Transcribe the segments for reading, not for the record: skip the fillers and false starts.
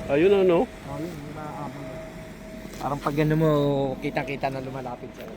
Ayun ano. Oh, yun, yung nakakabol. Parang pag gano'n mo, kita-kita na lumalapit siya.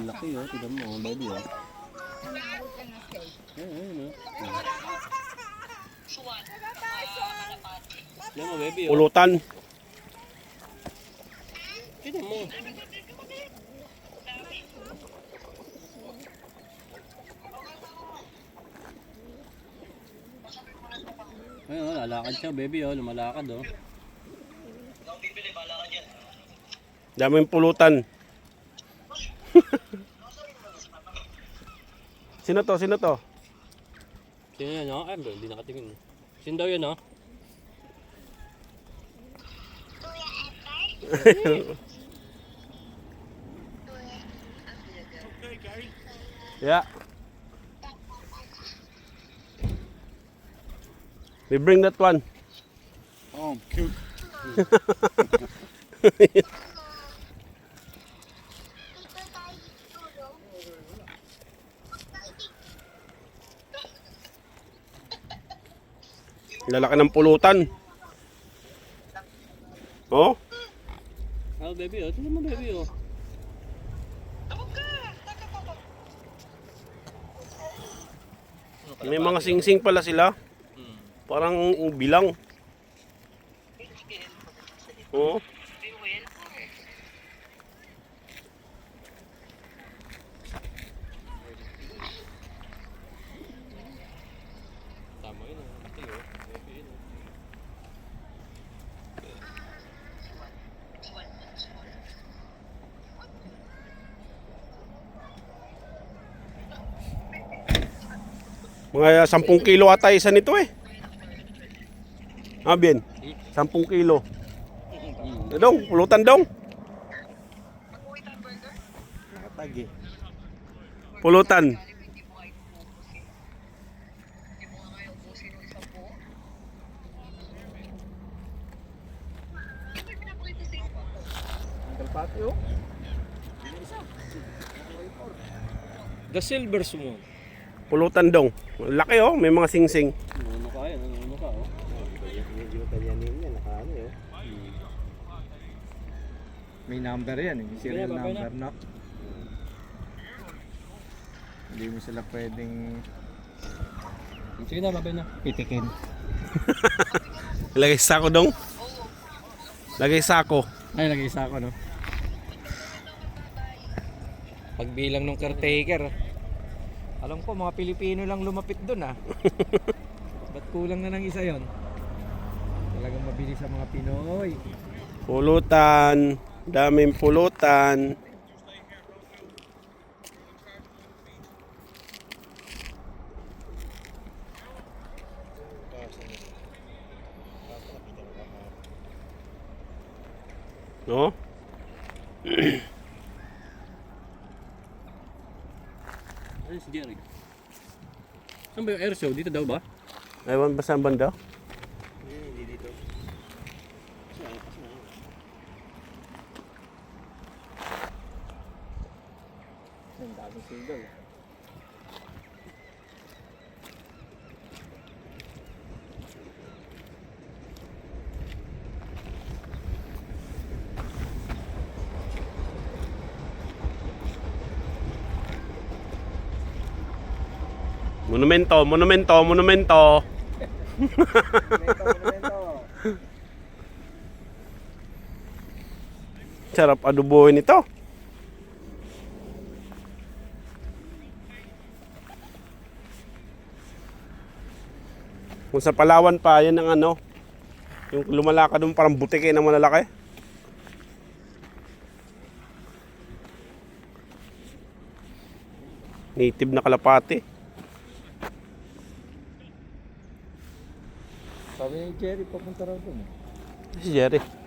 Laki oh, tignan mo, baby oh. Ayun oh. Tignan mo, baby oh. Pulutan. Tignan mo. Ayun oh, lalakad siya, baby oh, lumalakad oh. Daming pulutan. Sino to? Sino to? Sino yan, no? Ay, hindi nakatingin. Sino daw yan, no? Yeah. We bring that one. Oh, cute. Lalaki ng pulutan. Oh? Oh, baby, oh. Tignan mo, baby, oh. May mga sing-sing pala sila. Parang bilang. Oh. Tama yun, oh. Mga 10 kilo ata isa nito eh. Ah, bien. 10 kilo. Dong, pulutan dong. Nakatagi. Pulutan. Patio. The silver swan. Pulutan dong. Laki oh, may mga sing-sing. Ano ka yan? Ano ka oh? Medyo kanyanin yan, nakaano yun. May number yan, may serial Babay na. number, no? Hindi mo sila pwedeng Sige na, babay na. pitikin. Lagay sako dong. Lagay sako. Ay, lagay sa ako, no? Pagbilang ng caretaker. Alam ko, mga Pilipino lang lumapit dun, ah. Ba't kulang na ng isa yon? Talagang mabilis sa mga Pinoy. Pulutan. Daming pulutan. No? Ano si Jerry? Saan ba yung air show? Dito daw ba? Ewan ba saan banda? Hindi dito. Ang daming single. Monumento, monumento, monumento. Sarap adobohin ito. Kung sa Palawan pa, yan ang ano, yung lumalakad mo parang butike na malalaki. Native na kalapati. Sabi ni Jerry, papunta raw doon. Si Jerry.